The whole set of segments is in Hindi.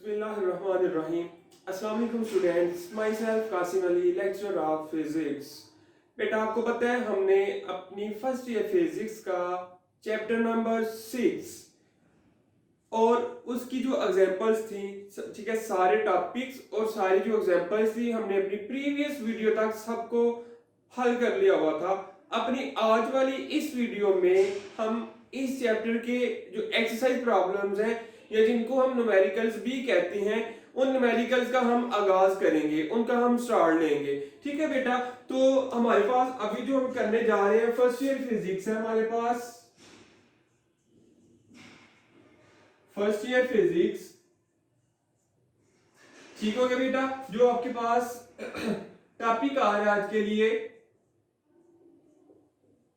बिस्मिल्लाहिर्रहमानिर्रहीम। अस्सलाम वालेकुम students, myself Kasim Ali, lecturer of physics. बेटा आपको पता है हमने अपनी फर्स्ट ईयर फिजिक्स का चैप्टर नंबर 6 और उसकी जो एग्जांपल्स थी, ठीक है, सारे टॉपिक्स और सारी जो एग्जांपल्स थी हमने अपनी प्रीवियस वीडियो तक सबको हल कर लिया हुआ था। अपनी आज वाली इस वीडियो में हम इस चैप्टर के जो एक्सरसाइज प्रॉब्लम्स हैं या जिनको हम न्यूमेरिकल्स भी कहते हैं, उन न्यूमेरिकल्स का हम आगाज करेंगे, उनका हम स्टार्ट लेंगे। ठीक है बेटा, तो हमारे पास अभी जो हम करने जा रहे हैं फर्स्ट ईयर फिजिक्स है हमारे पास। फर्स्ट ईयर फिजिक्स, ठीक हो गया बेटा। जो आपके पास टॉपिक आ रहा है आज के लिए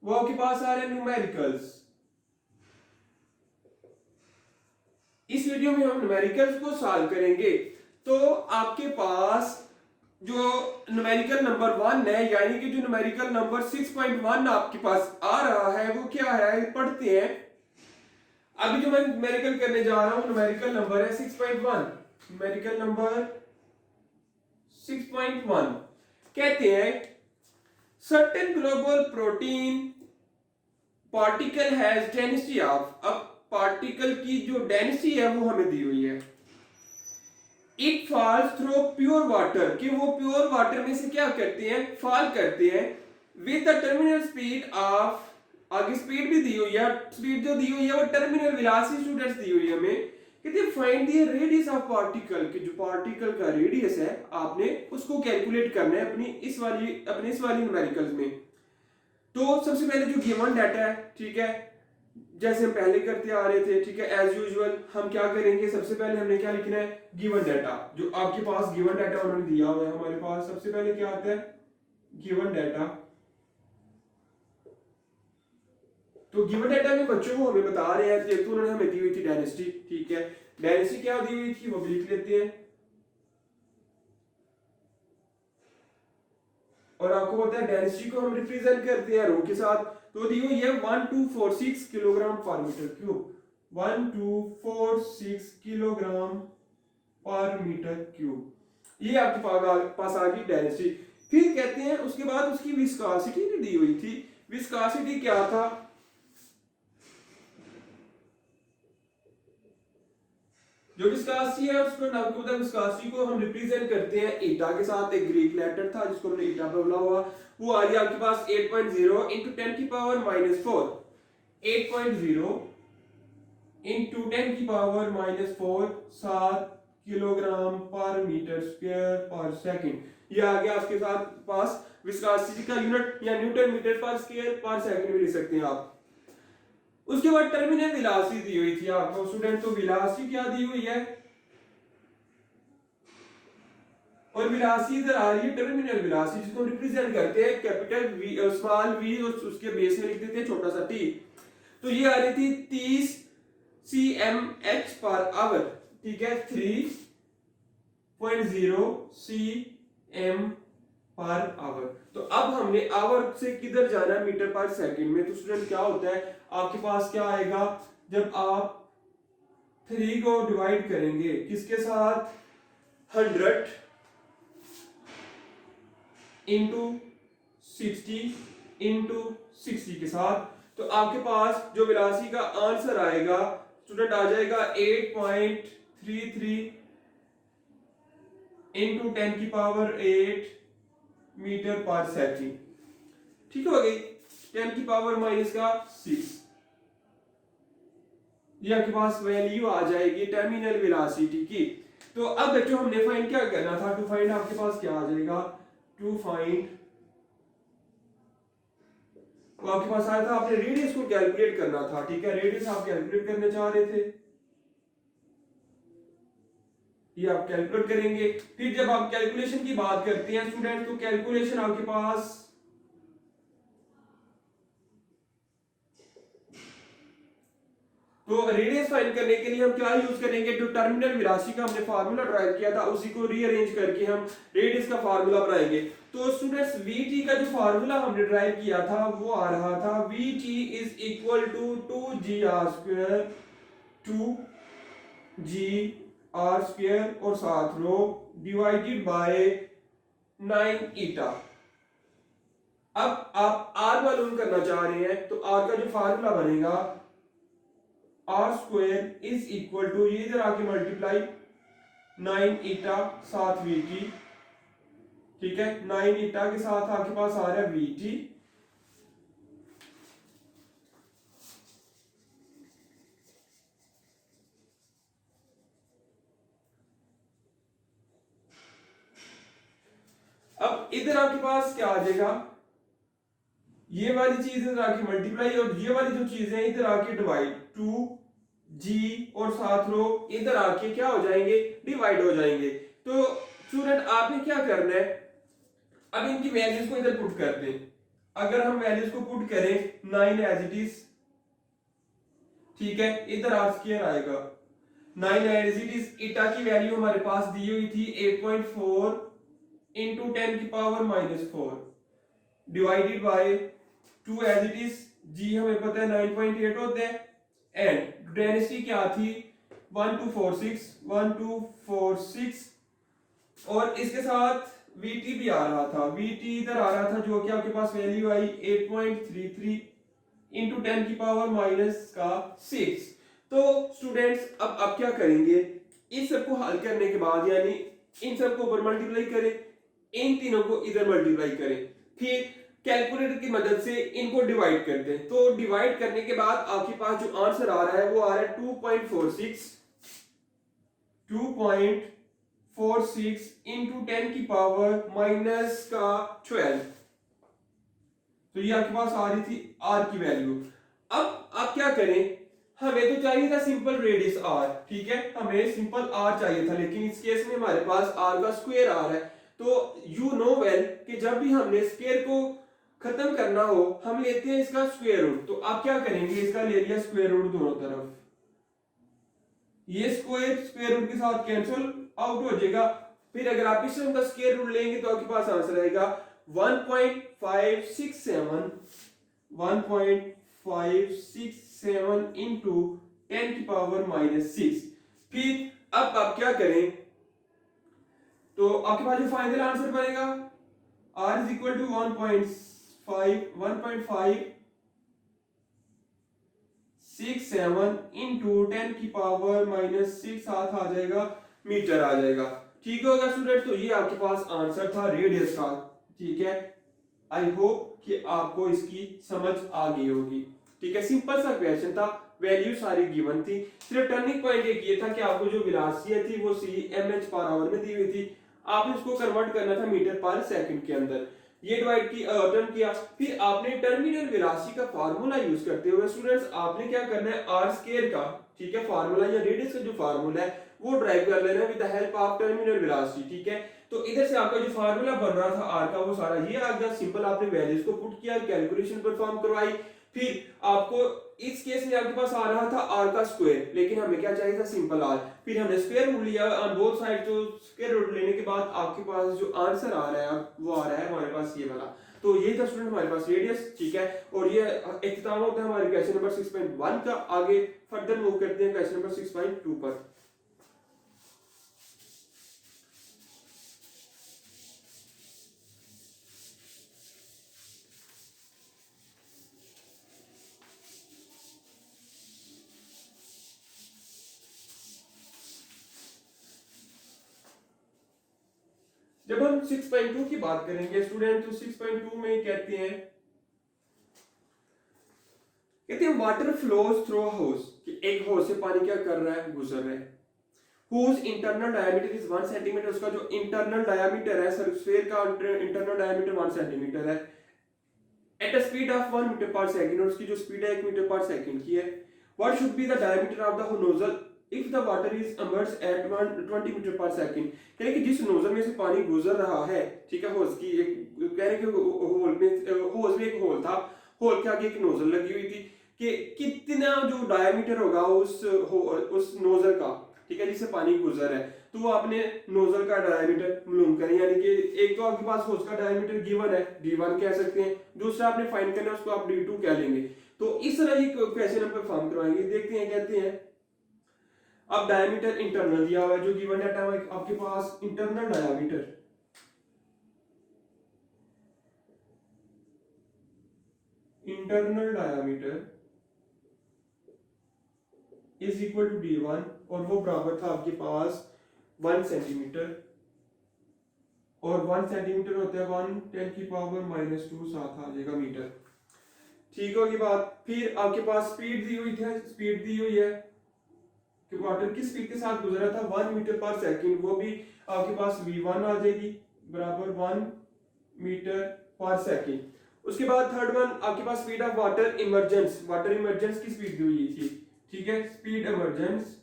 वो आपके पास आ रहे हैं न्यूमेरिकल्स। इस वीडियो में हम न्यूमेरिकल्स को सॉल्व करेंगे। तो आपके पास जो न्यूमेरिकल नंबर 1 है, यानी कि जो न्यूमेरिकल नंबर 6.1 आपके पास आ रहा है वो क्या है, पढ़ते हैं। अभी जो मैं न्यूमेरिकल करने जा रहा हूं न्यूमेरिकल नंबर है 6.1। न्यूमेरिकल नंबर 6.1 कहते हैं certain global protein particle has density of. अब पार्टिकल की जो डेंसिटी है वो हमें दी हुई है। It falls through pure water, कि वो प्योर वाटर में से क्या करते हैं, फॉल करते हैं with the terminal speed of. आगे स्पीड भी दी हुई है, स्पीड जो दी हुई है वो टर्मिनल वेलोसिटी स्टूडेंट्स दी हुई है हमें। कहते हैं find the radius of particle, कि जो पार्टिकल का रेडियस है आपने उसको कैलकुलेट करना है अपनी इस वाली न्यूमेरिकल्स में। तो सबसे पहले जो गिवन डाटा है, ठीक है, जैसे हम पहले करते आ रहे थे, ठीक है, एज यूजुअल हम क्या करेंगे, सबसे पहले हमने क्या लिखना है, गिवन डाटा। जो आपके पास गिवन डाटा उन्होंने दिया हुआ है हमारे पास, सबसे पहले क्या आता है, गिवन डाटा। तो गिवन डाटा में बच्चों को हमें बता रहे हैं, तो उन्होंने हमें दी हुई थी डेंसिटी, ठीक है, डेंसिटी क्या दी हुई थी वो भी लिख लेते हैं। और आपको पता है डेंसिटी को हम रिप्रेजेंट करते हैं रो के साथ। तो दी हुई है 1246 किलोग्राम पर मीटर क्यूब। 1246 किलोग्राम पर मीटर क्यूब, ये आपके पास आ गई डेंसिटी। फिर कहते हैं उसके बाद उसकी विस्कोसिटी भी दी हुई थी। विस्कोसिटी क्या था, जो विस्कोसिटी है उसको आपको पता है विस्कोसिटी को हम रिप्रेजेंट करते हैं ईटा के साथ। एक ग्रीक लेटर था जिसको हमने ईटा पे बोला हुआ, वो आ गया आपके पास 8.0 इंटू 10 की पावर -4। 8.0 इंटू 10 की पावर -4, 7 किलोग्राम पर मीटर स्क्वायर पर सेकंड। ये आ गया आपके साथ पास विस्कोसिटी का यूनिट, या न्यूटन मीटर पर स्क्वायर पर सेकंड भी लिख सकते हैं आप। उसके बाद टर्मिनल वेलोसिटी दी हुई थी आपको स्टूडेंट। तो वेलोसिटी क्या दी हुई है, और वेलोसिटी इधर आ रही है टर्मिनल वेलोसिटी, जिसको रिप्रेजेंट करते हैं कैपिटल वी स्मॉल वी और उसके बेस में लिख देते हैं छोटा सा टी। तो ये आ रही थी 30 cmh पर आवर, ठीक है, 3.0 cm पर आवर। तो अब हमने आवर से किधर जाना है, मीटर पर सेकंड में। तो स्टूडेंट क्या होता है आपके पास, क्या आएगा जब आप 3 को डिवाइड करेंगे किसके साथ, 100 इंटू 60 इंटू 60 के साथ, तो आपके पास जो वेलोसिटी का आंसर आएगा स्टूडेंट आ जाएगा 8.33 इंटू 10 की पावर 8 मीटर पर सेकंड। ठीक हो गई, 10 की पावर -6। ये आपके पास वैल्यू आ जाएगी टर्मिनल वेलोसिटी की। तो अब बच्चों हमने फाइंड क्या करना था, टू फाइंड आपके पास क्या आ जाएगा, टू फाइंड वो आपके पास आया था, आपने रेडियस को कैलकुलेट करना था, ठीक है, रेडियस आप कैलकुलेट करने चाह रहे थे, ये आप कैलकुलेट करेंगे। फिर जब आप कैलकुलेशन की बात करते हैं स्टूडेंट, तो कैलकुलेशन आपके पास तो रेडियस फाइंड करने के लिए हम क्या यूज करेंगे, जो टर्मिनल वेलोसिटी का हमने फार्मूला ड्राइव किया था उसी को रीअरेंज करके हम रेडियस का फार्मूला बनाएंगे। तो स्टूडेंट्स vt का जो फार्मूला हमने ड्राइव किया था वो आ रहा था vt is equal to 2gr² 2g r square और साथ रो डिवाइडेड बाय 9 ईटा। अब आप आर मालूम करना चाह रहे हैं तो आर का जो फार्मूला बनेगा r square is equal to, ये इधर आके मल्टीप्लाई 9 ईटा साथ वी टी, ठीक है। 9 ईटा के साथ आपके पास आ रहा है वी टी, अब इधर आपके पास क्या आ जाएगा, ये वाली चीज इधर आके मल्टीप्लाई और ये वाली जो चीज है इधर आके डिवाइड, 2g और साथ रो इधर आके क्या हो जाएंगे, डिवाइड हो जाएंगे। तो स्टूडेंट आपने क्या करना है, अब इनकी वैल्यूज को इधर पुट कर दें। अगर हम वैल्यूज को पुट करें 9 एज इट इज, ठीक है, इधर आर स्क्वायर आएगा 9 एज इट इज। ईटा की वैल्यू हमारे पास दी हुई थी 8.4 इंटू 10 की power -4 divided by 2 as it is. जी हमें पता है 9.8 होते हैं एंड डेंसिटी क्या थी 1246 और इसके साथ VT भी आ रहा था, VT इधर आ रहा था जो कि आपके पास वैल्यू आई 8.33 इंटू 10 की पावर -6। तो स्टूडेंट्स अब आप क्या करेंगे, इस सबको हल करने के बाद यानी इन सबको ऊपर मल्टीप्लाई करें, इन तीनों को इधर मल्टीप्लाई करें, फिर कैलकुलेटर की मदद से इनको डिवाइड कर दें। तो डिवाइड करने के बाद आपके पास जो आंसर आ रहा है वो आ रहा है 2.46 इंटू 10 की पावर -12। तो ये आपके पास आ रही थी आर की वैल्यू। अब आप क्या करें, हमें तो चाहिए था सिंपल रेडियस आर, ठीक है, हमें सिंपल आर चाहिए था, लेकिन इस केस में हमारे पास आर का स्क्वायर आर है। तो यू नो वेल कि जब भी हमने स्क्वायर को खत्म करना हो हम लेते हैं इसका स्क्वायर रूट। तो आप क्या करेंगे, इसका ले लिया स्क्वायर रूट दोनों तरफ, ये स्क्वायर रूट के साथ कैंसिल आउट हो जाएगा। फिर अगर आप इस का स्क्वायर रूट लेंगे तो आपके पास आंसर आएगा 1.567 इंटू 10 की पावर -6। फिर अब आप क्या करें, तो आपके पास जो फाइनल आंसर बनेगा r is equal to 1.567 into 10 की पावर -6 साथ आ जाएगा मीटर आ जाएगा। ठीक होगा स्टूडेंट, तो ये आपके पास आंसर था रेडियस का, ठीक है। आई होप कि आपको इसकी समझ आ गई होगी, ठीक है। सिंपल सा क्वेश्चन था, वैल्यू सारी गिवन थी, सिर्फ टर्निंग पॉइंट एक ये था कि आपको जो वेलोसिटी थी वो cmh पर आवर में दी हुई थी, आपने उसको कन्वर्ट करना था मीटर पर सेकंड के अंदर, ये डिवाइड की टर्न किया। फिर आपने टर्मिनल वेलोसिटी का फार्मूला यूज करते हुए स्टूडेंट्स आपने क्या करना है, आर स्क्वायर का, ठीक है, फार्मूला या रेडियस का जो फार्मूला है वो ड्राइव कर लेना with the help of terminal velocity, ठीक है। तो इधर से आपका जो फार्मूला बन रहा था आर का वो सारा ये आ गया, सिंपल आपने वैल्यूज को पुट किया, कैलकुलेशन परफॉर्म करवाई। फिर आपको इस केस में आपके पास आ रहा था आर का स्क्वायर, लेकिन हमें क्या चाहिए था, सिंपल आर। फिर हमने स्क्वायर रूट लिया ऑन बोथ साइड, तो स्क्वायर रूट लेने के बाद आपके पास जो आंसर आ रहा है वो आ रहा है हमारे पास ये वाला। तो ये था स्टूडेंट हमारे पास रेडियस, ठीक है। और ये इख्तिताम होता है हमारे क्वेश्चन नंबर 6.1 का। आगे फर्दर मूव करते हैं क्वेश्चन नंबर 6.2 पर। जब हम 6.2 की बात करेंगे स्टूडेंट, तो 6.2 में कहते हैं वाटर फ्लोज थ्रू हाउस, कि एक हाउस से पानी क्या कर रहा है, गुजर रहा है। whose internal diameter is 1 centimetre, उसका जो इंटरनल डायमीटर है स्फीयर का इंटरनल डायमीटर 1 सेंटीमीटर है, at a speed of 1 metre पर सेकंड, और उसकी जो स्पीड है 1 मीटर पर सेकंड की है। What should be the diameter of the nozzle if the water is immerse at 20 metre पर सेकंड। कह कि जिस नोजल में से पानी गुजर रहा है, ठीक है, होज की एक कह रहे कि होज में एक होल था, होल के आगे एक नोजल लगी हुई थी, कि कितना जो डायमीटर होगा उस नोजल का, ठीक है, जिससे पानी गुजर है। तो वो आपने नोजल का डायमीटर मालूम करें, यानी कि एक तो आपके पास होज का डायमीटर गिवन है, d1 कह सकते हैं, दूसरा आपने फाइंड करना है उसको आप d2 कह लेंगे। तो इस तरह ही क्वेश्चन हम परफॉर्म करवाएंगे। देखते हैं, कहते हैं अब डायमीटर इंटरनल दिया हुआ है, जो गिवन डाटा है आपके पास internal diameter is equal to d1 और वो बराबर था आपके पास 1 सेंटीमीटर, और 1 सेंटीमीटर होता है 1 × 10⁻⁻², साथ आ जाएगा मीटर। ठीक होगी बात। फिर आपके पास स्पीड दी हुई है, स्पीड दी हुई है कि वाटर किस स्पीड के साथ गुजरा था 1 मीटर पर सेकंड, वो भी आपके पास v1 आ जाएगी बराबर 1 मीटर पर सेकंड। उसके बाद थर्ड वन आपके पास speed of water emergence, water emergence की स्पीड दी हुई थी, ठीक है, स्पीड इमर्जेंस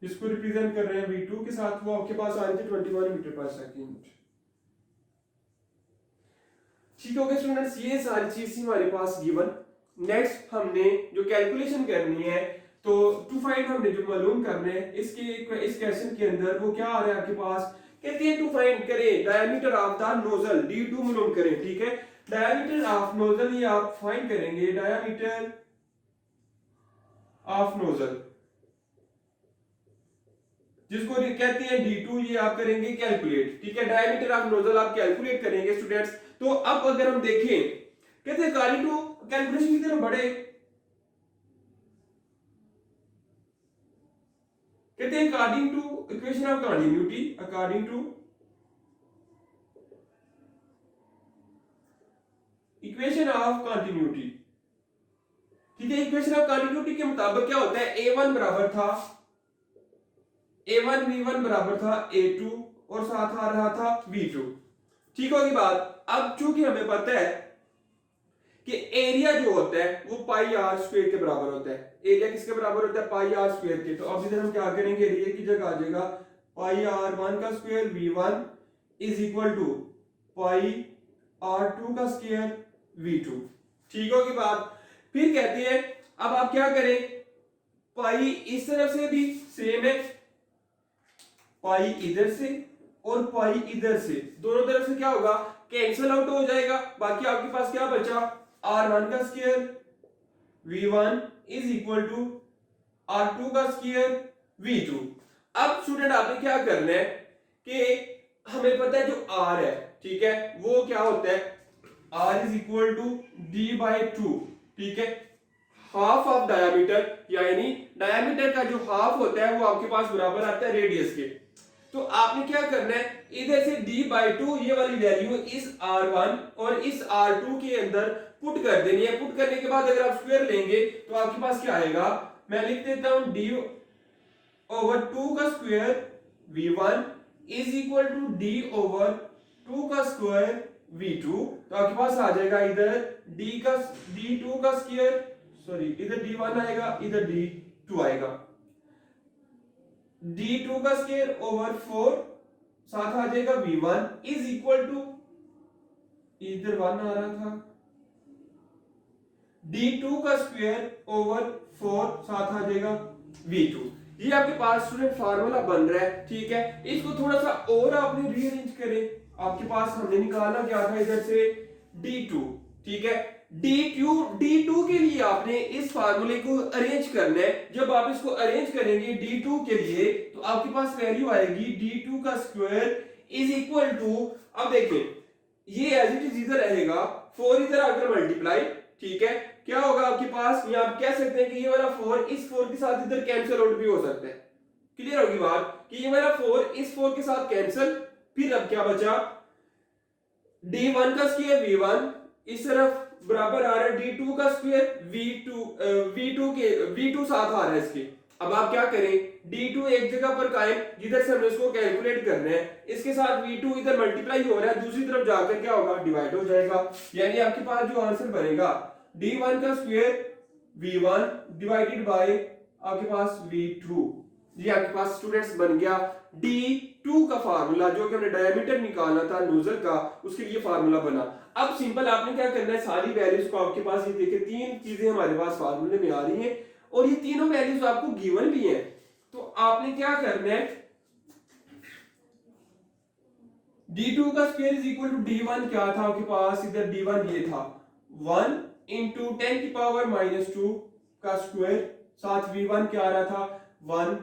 जिसको रिप्रेजेंट कर रहे हैं v2 के साथ, वो आपके पास आ रही थी 21 मीटर पर सेकंड। ठीक हो गया स्टूडेंट्स, ये सारी चीज थी हमारे पास गिवन। नेक्स्ट हमने जो कैलकुलेशन करनी है, तो टू फाइंड हमने जो मालूम करने हैं इसके इस क्वेश्चन के अंदर वो क्या आ रहा है आपके पास, कहते हैं टू फाइंड करें diameter of the nozzle, d2 मालूम करें, ठीक है। डायमीटर ऑफ नोजल ये आप फाइंड करेंगे, डायमीटर ऑफ नोजल जिसको कहते हैं d2, ये आप करेंगे कैलकुलेट, ठीक है। डायमीटर ऑफ नोजल आप कैलकुलेट करेंगे स्टूडेंट्स। तो अब अगर हम देखें, कहते हैं अकॉर्डिंग टू कैलकुलेशन की तरफ बढ़े, कहते हैं according to equation of continuity, according to equation of continuity, ठीक है। इक्वेशन ऑफ कंटिन्यूटी के मुताबिक क्या होता है, a1 बराबर था a1, v1 बराबर था a2 और साथ आ रहा था v2, ठीक होगी बात। अब चूंकि हमें पता है कि एरिया जो होता है वो पाई आर स्क्वायर के बराबर होता है, एरिया किसके बराबर होता है, पाई आर स्क्वायर के। तो अब इधर हम क्या करेंगे, एरिया की जगह आ जाएगा पाई r1 का square v1 is equal to pi r2 का स्क्वायर v2, ठीक होगी बात। फिर कहते हैं अब आप क्या करें, पाई इस तरफ से भी सेम है, पाई इधर से और पाई इधर से, दोनों तरफ से क्या होगा, कैंसिल आउट हो जाएगा। बाकी आपके पास क्या बचा, r1 का square v1 is equal to r2 का स्क्वायर v2। अब स्टूडेंट आपने क्या करना है कि हमें पता है जो r है, ठीक है, वो क्या होता है, r is equal to d/2, ठीक है, हाफ ऑफ डायमीटर, यानी डायमीटर का जो हाफ होता है वो आपके पास बराबर आता है रेडियस के। तो आपने क्या करना है, इधर से d/2 ये वाली वैल्यू इस r1 और इस r2 के अंदर पुट कर देनी है। पुट करने के बाद अगर आप स्क्वायर लेंगे तो आपके पास क्या आएगा, मैं लिख देता हूं d/2 का square v1 is equal to d/2 का स्क्वायर v2। तो आपके पास आ जाएगा इधर d2 का स्क्वायर, सॉरी इधर d1 आएगा, इधर d2 आएगा, d2 का स्क्वायर ओवर 4 साथ आ जाएगा v1 इज इक्वल टू, इधर 1 आ रहा था, d2 का स्क्वायर ओवर 4 साथ आ जाएगा v2। ये आपके पास स्टूडेंट फार्मूला बन रहा है, ठीक है। इसको थोड़ा सा और आपने रीअरेंज करें, आपके पास हमने निकाला क्या था इधर से d2, ठीक है, d2 के लिए आपने इस फार्मूले को अरेंज करना है। जब आप इसको अरेंज करेंगे d2 के लिए तो आपके पास वैल्यू आएगी d2 का स्क्वायर इज इक्वल टू, अब देखिए ये एज इट इज इधर रहेगा, 4 इधर आकर मल्टीप्लाई, ठीक है, क्या होगा आपके पास, ये आप कह सकते हैं कि ये वाला 4 इस 4 के साथ इधर कैंसिल आउट भी हो सकता है। क्लियर होगी बात कि ये वाला 4 इस 4 के साथ कैंसिल। फिर अब क्या बचा, d1 का स्क्वायर v1 इस तरफ बराबर आ रहा है d2 का स्क्वायर v2 साथ आ रहा है इसके। अब आप क्या करें, d2 एक जगह पर कायम, जिधर से हमने इसको कैलकुलेट करना है, इसके साथ v2 इधर मल्टीप्लाई हो रहा है, दूसरी तरफ जाकर क्या होगा, डिवाइड हो जाएगा। यानी आपके पास जो आंसर बनेगा d1 का स्क्वायर v1 डिवाइडेड बाय आपके पास v2, ये आपके पास स्टूडेंट्स बन गया d2 का फार्मूला, जो कि हमने डायमीटर निकालना था नोजल का, उसके लिए फार्मूला बना। अब सिंपल आपने क्या करना है, सारी वैल्यूज को आपके पास ये देखिए 3 चीजें हमारे पास फार्मूले में आ रही हैं और ये तीनों वैल्यूज आपको गिवन भी हैं। तो आपने क्या करना है, d2 का square is equal to d1 क्या था आपके पास, इधर d1 ये था 1 इंटू 10 की पावर -2 का स्क्वायर, साथ v1 क्या आ रहा था 1,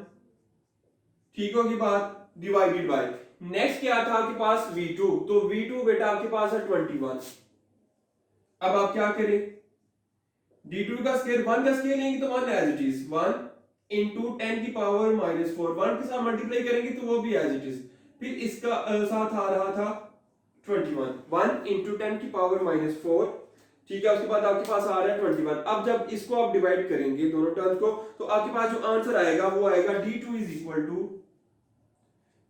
ठीक होगी बात, डिवाइडेड बाय नेक्स्ट क्या था आपके पास v2, तो v2 बेटा आपके पास है 21। अब आप क्या करें, d2 का स्क्वायर 1 का स्क्वायर लेंगे तो 1 एज इट इज 1 इंटू 10 की पावर -4, 1 के साथ मल्टीप्लाई करेंगे तो वो भी एज इट इज, फिर इसका साथ आ रहा था 21, 1 इंटू 10 की पावर -4, ठीक है, उसके बाद आपके पास आ रहा है 21। अब जब इसको आप डिवाइड करेंगे दोनों टर्म्स को, तो आपके पास जो आंसर आएगा वो आएगा d2 इज इक्वल टू,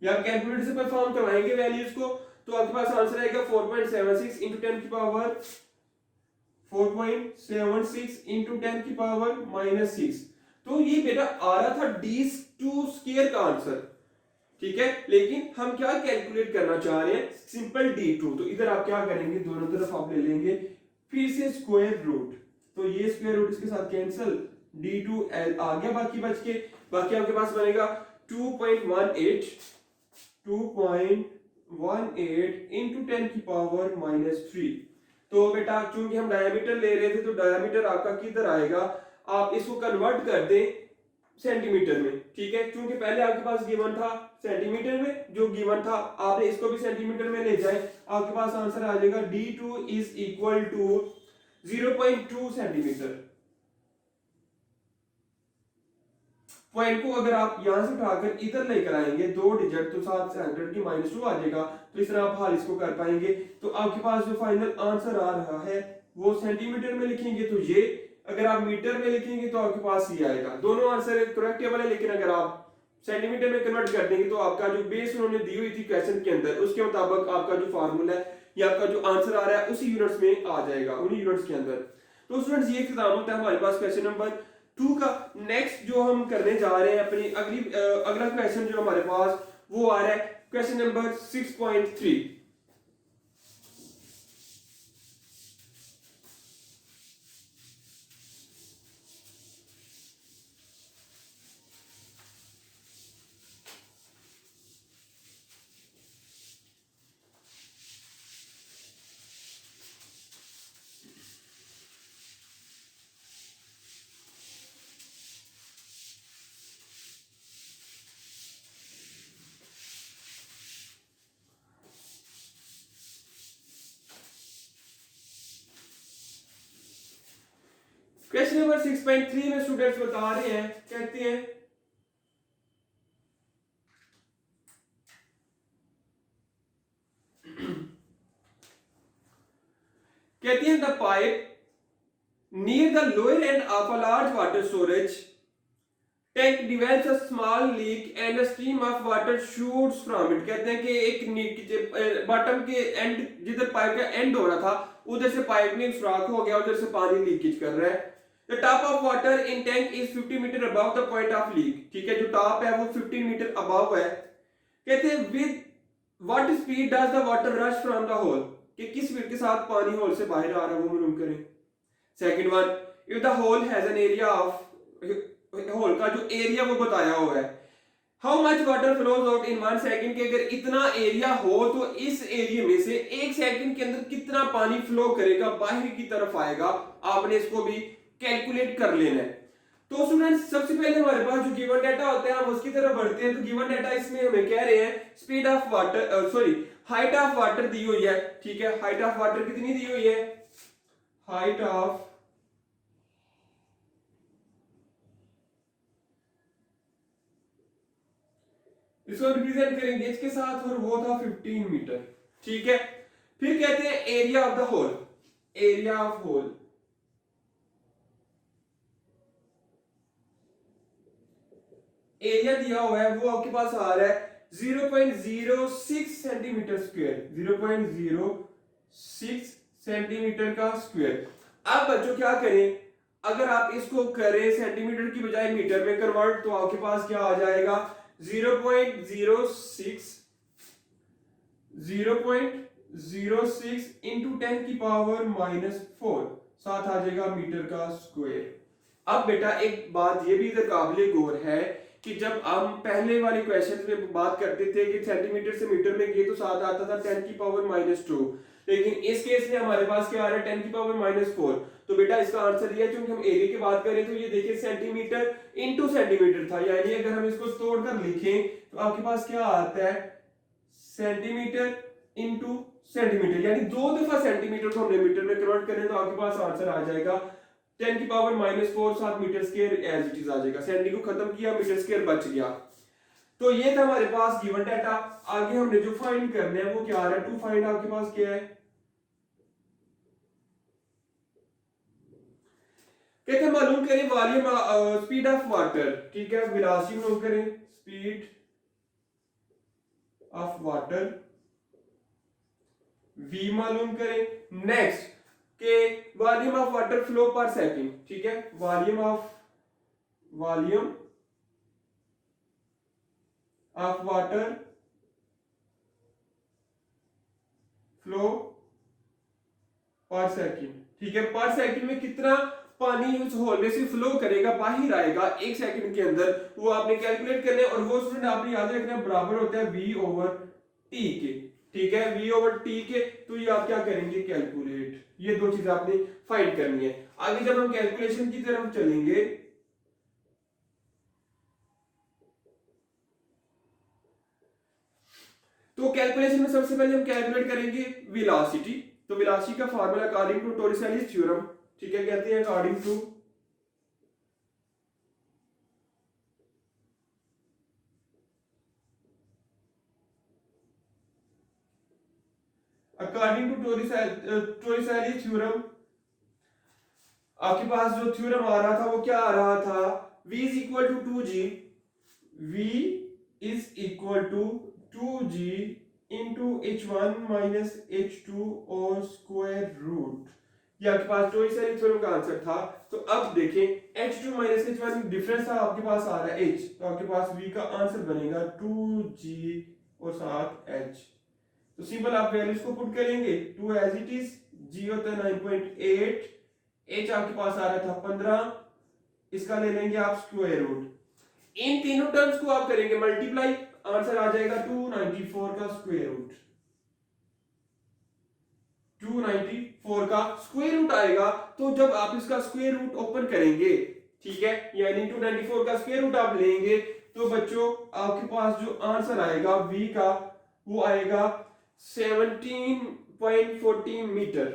या कैलकुलेटर से परफॉर्म करवाएंगे वैल्यूज को, तो आपके पास आंसर आएगा 4.76 इंटू 10 की पावर 4.76 इंटू 10 की पावर -6। तो ये बेटा आ रहा था d2 स्क्वायर का आंसर, ठीक है, लेकिन हम क्या कैलकुलेट करना चाह रहे हैं, सिंपल d2, तो इधर आप क्या करेंगे, दोनों तरफ आप ले लेंगे फिर से स्क्वायर रूट, तो ये स्क्वायर रूट इसके साथ कैंसिल, d2 आ गया बाकी बच के, बाकी आपके पास बनेगा 2.18 इंटू 10 की पावर -3। तो बेटा चूंकि हम डायमीटर ले रहे थे तो डायमीटर आपका किधर आएगा, आप इसको कन्वर्ट कर दें सेंटीमीटर में, ठीक है, क्योंकि पहले आपके पास गिवन था सेंटीमीटर में, जो गिवन था आपने इसको भी सेंटीमीटर में ले जाए, आपके पास आंसर आ जाएगा d2 is equal to 0.2 centimetre. Point को अगर आप यहां से उठाकर इधर लेकर आएंगे 2 डिजिट, तो 7 से 100 की -2 आ जाएगा, तो इस तरह आप हल इसको कर पाएंगे। तो आपके पास जो फाइनल आंसर आ रहा है वो सेंटीमीटर में लिखेंगे तो ये, अगर आप मीटर में लिखेंगे तो आपके पास ये आएगा। दोनों आंसर करेक्टेबल है, लेकिन अगर आप सेंटीमीटर में कन्वर्ट कर देंगे तो आपका जो बेस उन्होंने दी हुई थी क्वेश्चन के अंदर, उसके मुताबिक आपका जो फार्मूला है या आपका जो आंसर आ रहा है उसी यूनिट्स में आ जाएगा, उन्हीं यूनिट्स के अंदर। तो स्टूडेंट्स ये एग्जाम होता है हमारे पास क्वेश्चन नंबर 2 का। नेक्स्ट जो हम करने जा रहे हैं अपनी अगला क्वेश्चन जो हमारे पास वो आ रहा है क्वेश्चन नंबर 6.3। क्वेश्चन नंबर 6.3 में स्टूडेंट्स बता रहे हैं, कहते हैं the pipe near the lower end of a large water storage tank develops a small leak and a stream of water shoots from it। कहते हैं कि एक नीचे बॉटम के एंड, जिधर पाइप का एंड हो रहा था उधर से पाइप में सुराख हो गया, उधर से पानी लीकेज कर रहा है। The top of water in tank is 50 metre above the point of leak, ठीक है, जो टॉप है वो 15 मीटर above है। कहते हैं with what speed does the water rush from the hole, कि किस स्पीड के साथ पानी होल से बाहर आ रहा है वो मालूम करें। Second one, if the hole has an area of, hole का जो एरिया वो बताया हुआ है, how much water flows out in 1 second, के अगर इतना एरिया हो तो इस एरिया में से 1 सेकंड के अंदर कितना पानी फ्लो करेगा, बाहर की तरफ आएगा, आपने इसको भी कैलकुलेट कर लेना है। तो स्टूडेंट्स सबसे पहले हमारे पास जो गिवन डाटा होता है हम उसकी तरफ बढ़ते हैं। तो गिवन डाटा इसमें हमें कह रहे हैं speed of water, sorry height of water दी हुई है, ठीक है, हाइट ऑफ वाटर कितनी दी हुई है, हाइट ऑफ इसको रिप्रेजेंट करेंगे इसके साथ और वो था 15 मीटर, ठीक है। फिर कहते हैं area of the hole, area of hole, area दिया हुआ है वो आपके पास आ रहा है 0.06 सेंटीमीटर स्क्वायर, 0.06 सेंटीमीटर का स्क्वायर। अब बच्चों क्या करें, अगर आप इसको करें सेंटीमीटर की बजाय मीटर में कन्वर्ट तो आपके पास क्या आ जाएगा 0.06 इंटू 10 की पावर -4, साथ आ जाएगा मीटर का स्क्वायर। अब बेटा एक बात ये भी इधर काबिल गौर है कि जब हम पहले वाले क्वेश्चन में बात करते थे कि सेंटीमीटर से मीटर में गए तो साथ आता था 10 की पावर -2, लेकिन इस केस में हमारे पास क्या आ रहा है 10 की पावर -4। तो बेटा इसका आंसर ये है, क्योंकि हम एरिया की बात करें तो ये देखिए सेंटीमीटर इनटू सेंटीमीटर था, यानी अगर हम इसको तोड़कर लिखें तो आपके पास क्या आता है सेंटीमीटर इनटू सेंटीमीटर, यानी 2 दफा सेंटीमीटर को हमने मीटर में कन्वर्ट करें तो आपके पास आंसर आ जाएगा 10 की power -4 7 metre square as it is आ जाएगा। सेंटी को खत्म किया, मीटर स्क्वायर बच गया। तो ये था हमारे पास गिवन डाटा। आगे हमने जो फाइंड करना है वो क्या आ रहा है, टू फाइंड आपके पास क्या है, कहते हैं मालूम करें वॉल्यूम स्पीड ऑफ वाटर, ठीक है, वेलोसिटी मालूम करें, स्पीड ऑफ वाटर v मालूम करें। नेक्स्ट के volume of water flow per second, ठीक है, volume of water flow per second, ठीक है, पर सेकंड में कितना पानी उस होल में से फ्लो करेगा, बाहर आएगा 1 सेकंड के अंदर, वो आपने कैलकुलेट करना है। और वो स्टूडेंट आपने याद रखना बराबर होता है v/t के, ठीक है, v/t के। तो ये आप क्या करेंगे कैलकुलेट, ये दो चीजें आपने फाइंड करनी है। आगे जब हम कैलकुलेशन की तरफ चलेंगे तो कैलकुलेशन में सबसे पहले हम कैलकुलेट करेंगे वेलोसिटी। तो वेलोसिटी का फार्मूला अकॉर्डिंग टू टोरिसेलिस थ्योरम, ठीक है, कहते हैं अकॉर्डिंग टू टोरिसेलिस थ्योरम आपके पास जो थ्योरम आ रहा था वो क्या आ रहा था, v is equal to 2g, v is equal to 2g into h1 minus h2 और स्क्वायर रूट। ये आपके पास टोरिसेलिस थ्योरम का आंसर था। तो अब देखें h2 माइनस h1 डिफरेंस था, आपके पास आ रहा है h, तो आपके पास v का आंसर बनेगा 2g और साथ h। तो सिंपल आप वैल्यूज को पुट करेंगे, 2 एज इट इज, g होता है 9.8, h आपके पास आ रहा था 15, इसका ले लेंगे आप स्क्वायर रूट, इन तीनों टर्म्स को आप करेंगे मल्टीप्लाई, आंसर आ जाएगा 294 का स्क्वायर रूट, 294 का स्क्वायर रूट आएगा। तो जब आप इसका स्क्वायर रूट ओपन करेंगे, ठीक है, यानी 294 का स्क्वायर रूट आप लेंगे तो बच्चों आपके पास जो आंसर आएगा v का वो आएगा 17.14 मीटर,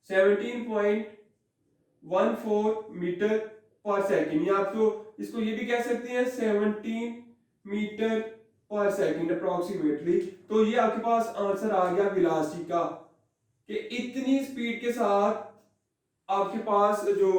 17.14 मीटर पर सेकंड, या आप तो इसको ये भी कह सकते हैं 17 मीटर पर सेकंड अप्रोक्सीमेटली। तो ये आपके पास आंसर आ गया वेलोसिटी का, कि इतनी स्पीड के साथ आपके पास जो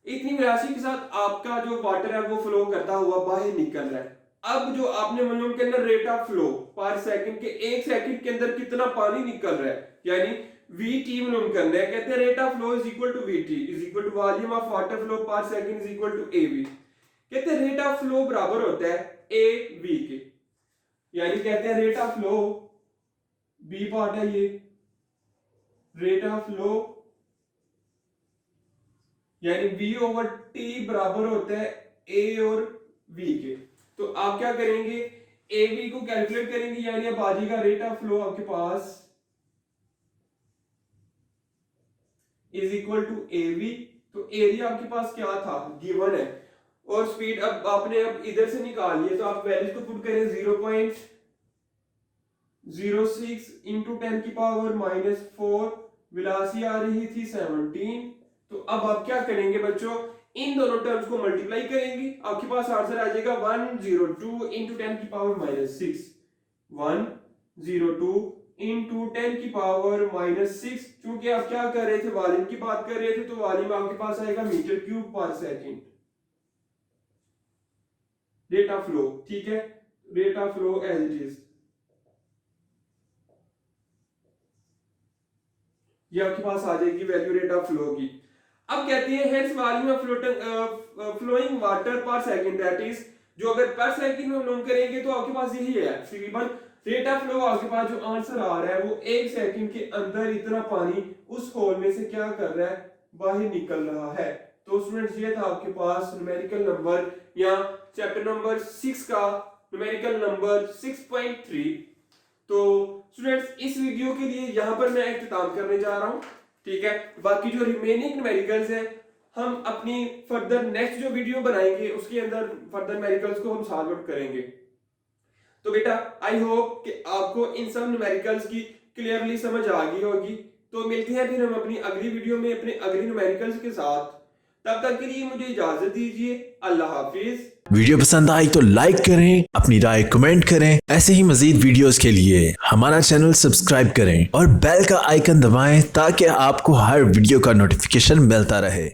इतनी वेलोसिटी के साथ आपका जो वाटर है वो फ्लो करता हुआ बाहर निकल रहा है। अब जो आपने मालूम करना rate of flow per second के 1 सेकंड के अंदर कितना पानी निकल रहा है, यानी vt मालूम करना है। कहते हैं rate of flow is equal to vt is equal to volume of water flow per second is equal to av। कहते हैं रेट ऑफ फ्लो बराबर होता है av के, यानी कहते हैं rate of flow b part है ये, रेट ऑफ फ्लो यानी v/t बराबर होता है a और v के। तो आप क्या करेंगे av को कैलकुलेट करेंगे, यानी अब आ जाएगा रेट ऑफ फ्लो आपके पास इज इक्वल टू av। तो एरिया आपके पास क्या था गिवन है, और स्पीड अब आपने अब इधर से निकाल लिया, तो आप वैल्यूज को पुट करें 0.06 इंटू 10 की पावर -4, वेलोसिटी आ रही थी 17। तो अब आप क्या करेंगे बच्चों, इन दोनों टर्म्स को मल्टीप्लाई करेंगे, आपके पास आंसर आ जाएगा 102 इंटू 10 की पावर -6, 102 इंटू 10 की पावर -6। क्योंकि आप क्या कर रहे थे, वॉल्यूम की बात कर रहे थे, तो वॉल्यूम आपके पास आएगा मीटर क्यूब पर सेकंड, रेट ऑफ फ्लो, ठीक है, rate of flow as it is, ये आपके पास आ जाएगी वैल्यू रेट ऑफ फ्लो की। अब कहते हैं hence volume of flowing water पर सेकंड, दैट इज, जो अगर पर सेकंड में हम करेंगे तो आपके पास यही है तकरीबन रेट ऑफ फ्लो। आपके पास जो आंसर आ रहा है वो 1 सेकंड के अंदर इतना पानी उस होल में से क्या कर रहा है, बाहर निकल रहा है। तो स्टूडेंट्स ये था आपके पास न्यूमेरिकल नंबर या चैप्टर नंबर 6 का न्यूमेरिकल नंबर 6.3। तो स्टूडेंट्स इस वीडियो के लिए यहाँ पर मैं इख्तिताम करने जा रहा हूँ, ठीक है। बाकी जो रिमेनिंग न्यूमेरिकल्स हैं हम अपनी फर्दर नेक्स्ट जो वीडियो बनाएंगे उसके अंदर फर्दर न्यूमेरिकल्स को हम सॉल्व आउट करेंगे। तो बेटा आई होप कि आपको इन सब न्यूमेरिकल्स की क्लियरली समझ आ गई होगी। तो मिलते हैं फिर हम अपनी अगली वीडियो में अपने अगले न्यूमेरिकल्स के साथ। तब तक के लिए मुझे इजाजत दीजिए। अल्लाह हाफिज। वीडियो पसंद आई तो लाइक करें, अपनी राय कमेंट करें। ऐसे ही मजीद वीडियोस के लिए हमारा चैनल सब्सक्राइब करें और बेल का आइकन दबाएं ताकि आपको हर वीडियो का नोटिफिकेशन मिलता रहे।